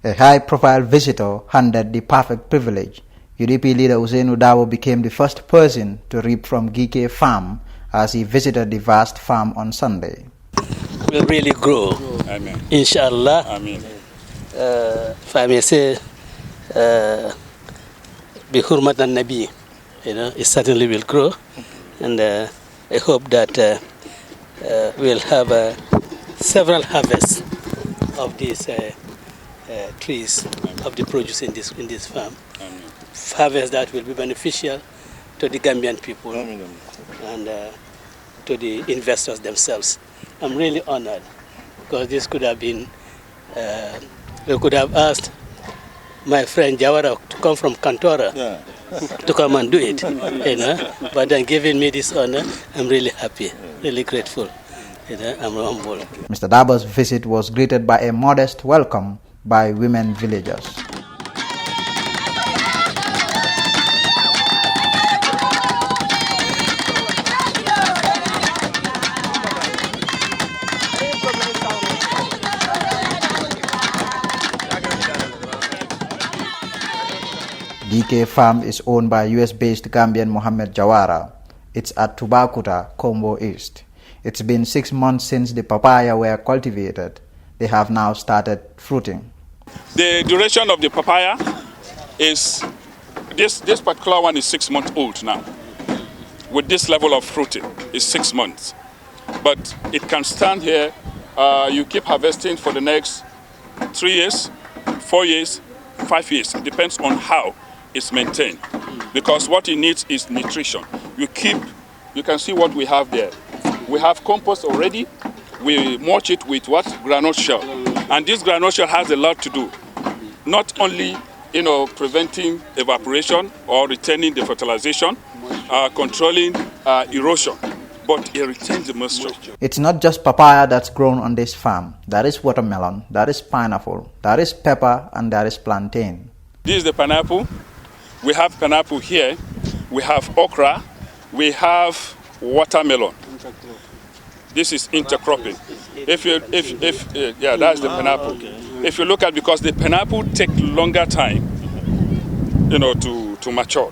A high-profile visitor handed the perfect privilege. UDP leader Darboe became the first person to reap from Gikay farm as he visited the vast farm on Sunday. Will really grow. Amen. Inshallah. Amen. If I may say, Bihurmat and Nabi, it certainly will grow, and I hope that we'll have several harvests of these trees, of the produce in this farm. Amen. Harvests that will be beneficial to the Gambian people and to the investors themselves. I'm really honored because this could have been, we could have asked my friend Jawara to come from Kantora to come and do it, but then giving me this honor, I'm really happy, really grateful. I'm humble. Mr. Darboe's visit was greeted by a modest welcome by women villagers. Gikay farm is owned by US-based Gambian Mohammed Jawara. It's at Tubakuta, Kombo East. It's been 6 months since the papaya were cultivated. They have now started fruiting. The duration of the papaya is, this particular one is 6 months old now. With this level of fruiting, it's 6 months. But it can stand here, you keep harvesting for the next 3 years, 4 years, 5 years. It depends on how it's maintained. Because what it needs is nutrition. You can see what we have there. We have compost already. We mulch it with what? Granite shell. And this granite shell has a lot to do. Not only, preventing evaporation or retaining the fertilization, controlling erosion, but it retains the moisture. It's not just papaya that's grown on this farm. There is watermelon, there is pineapple, there is pepper, and there is plantain. This is the pineapple. We have pineapple here. We have okra. We have watermelon. This is intercropping. That's the pineapple. If you look at, because the pineapple take longer time, to mature.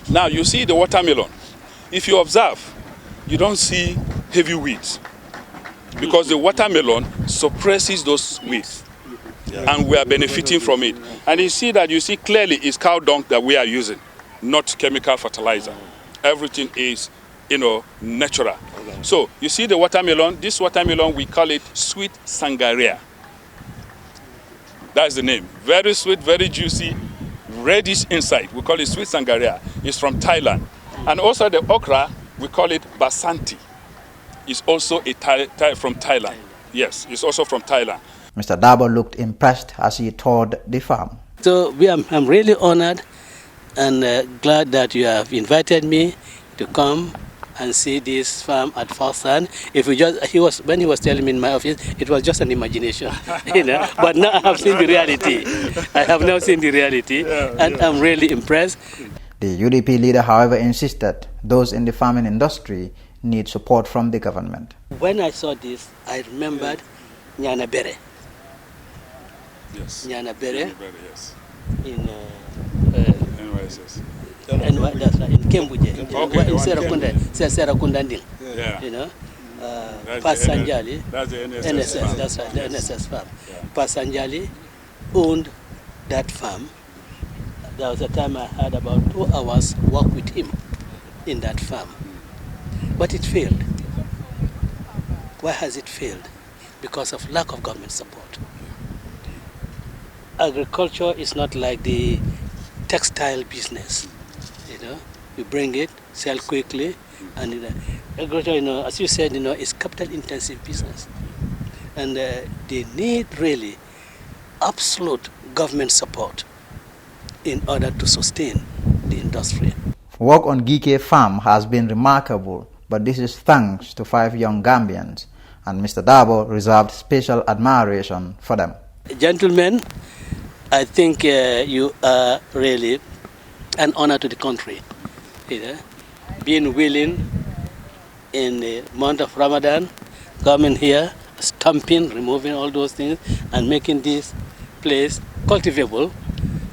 Now you see the watermelon. If you observe, you don't see heavy weeds because the watermelon suppresses those weeds, and we are benefiting from it. And you see clearly it's cow dung that we are using, not chemical fertilizer. Everything is, natural. So you see the watermelon. This watermelon, we call it sweet sangaria. That's the name. Very sweet, very juicy, reddish inside. We call it sweet sangaria. It's from Thailand. And also the okra, we call it basanti. It's also from Thailand. Yes, it's also from Thailand. Mr. Darboe looked impressed as he toured the farm. So I'm really honored and glad that you have invited me to come and see this farm at first hand. When he was telling me in my office, it was just an imagination, But now I have seen the reality. I have now seen the reality, and I'm really impressed. The UDP leader, however, insisted those in the farming industry need support from the government. When I saw this, I remembered Nyana Bere. Yes. Nyana Bere, yes. In NYSS. That's right, in Kembuje, in Serakunda, Pasanjali. That's the NSS farm. That's right, the NSS farm. Pasanjali owned that farm. There was a time I had about 2 hours work with him in that farm. But it failed. Why has it failed? Because of lack of government support. Agriculture is not like the textile business. You bring it, sell quickly, and agriculture, as you said, is capital-intensive business, and they need really absolute government support in order to sustain the industry. Work on Gikay farm has been remarkable, but this is thanks to 5 young Gambians, and Mr. Darboe reserved special admiration for them. Gentlemen, I think you are really an honor to the country. Being willing in the month of Ramadan, coming here, stamping, removing all those things, and making this place cultivable,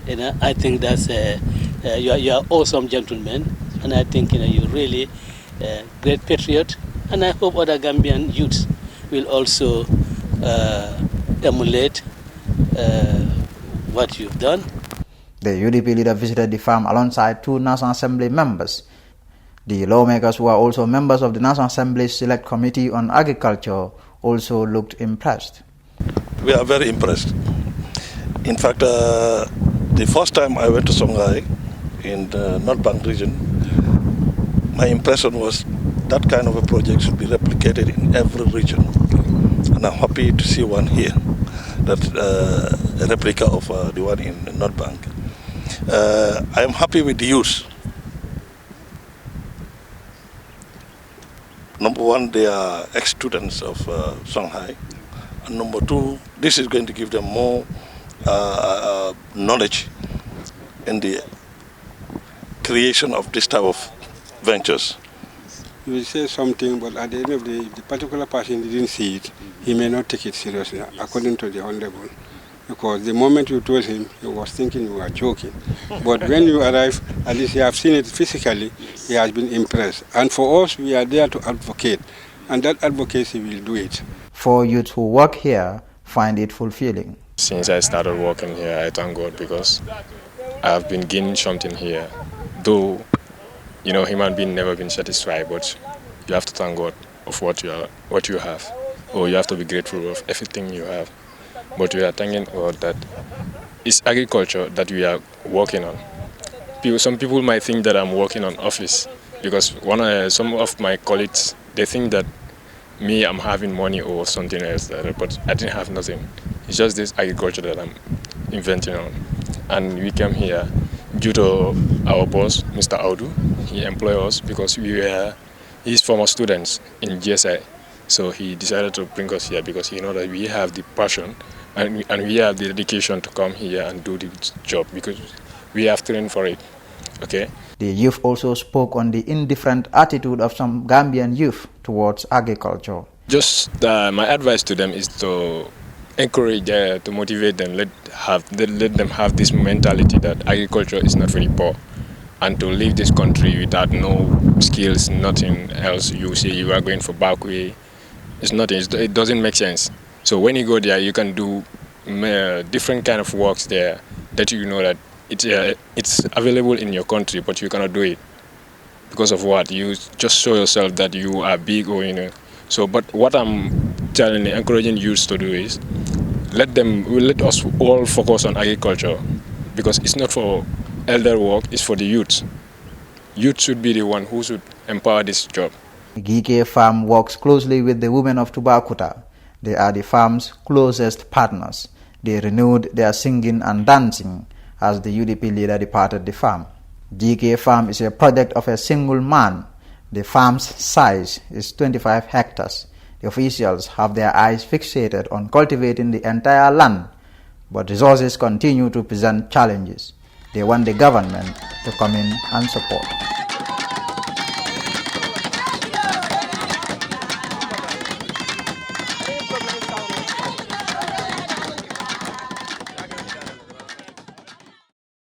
I think that's you are awesome gentlemen, and I think you're really great patriot, and I hope other Gambian youths will also emulate what you've done. The UDP leader visited the farm alongside 2 National Assembly members. The lawmakers, who are also members of the National Assembly's Select Committee on Agriculture, also looked impressed. We are very impressed. In fact, the first time I went to Songhai in the North Bank region, my impression was that kind of a project should be replicated in every region. And I'm happy to see one here, that a replica of the one in North Bank. I am happy with the youth. Number one, they are ex-students of Songhai. And number two, this is going to give them more knowledge in the creation of this type of ventures. You will say something, but at the end of the day, if the particular person didn't see it, he may not take it seriously, according to the Honorable. Because the moment you told him, he was thinking you were joking. But when you arrive, at least you have seen it physically, he has been impressed. And for us, we are there to advocate, and that advocacy will do it. For youths who work here, find it fulfilling. Since I started working here, I thank God because I have been gaining something here. Though, human being never been satisfied, but you have to thank God of what you have, or you have to be grateful of everything you have. But we are thanking God that it's agriculture that we are working on. Some people might think that I'm working on office because some of my colleagues, they think that I'm having money or something else, but I didn't have nothing. It's just this agriculture that I'm inventing on. And we came here due to our boss, Mr. Audu. He employed us because he's former students in GSI. So he decided to bring us here because he knows that we have the passion and we have the dedication to come here and do the job because we have trained for it. Okay. The youth also spoke on the indifferent attitude of some Gambian youth towards agriculture. Just my advice to them is to encourage, to motivate them, let them have this mentality that agriculture is not very poor, and to leave this country without no skills, nothing else. You say you are going for back way, it's nothing. It doesn't make sense. So when you go there, you can do different kind of works there that you know that it's available in your country, but you cannot do it because of what? You just show yourself that you are big, or So, but what I'm encouraging youths to do is let us all focus on agriculture because it's not for elder work; it's for the youths. Youth should be the one who should empower this job. The Gikay farm works closely with the women of Tubakuta. They are the farm's closest partners. They renewed their singing and dancing as the UDP leader departed the farm. Gikay farm is a project of a single man. The farm's size is 25 hectares. The officials have their eyes fixated on cultivating the entire land, but resources continue to present challenges. They want the government to come in and support.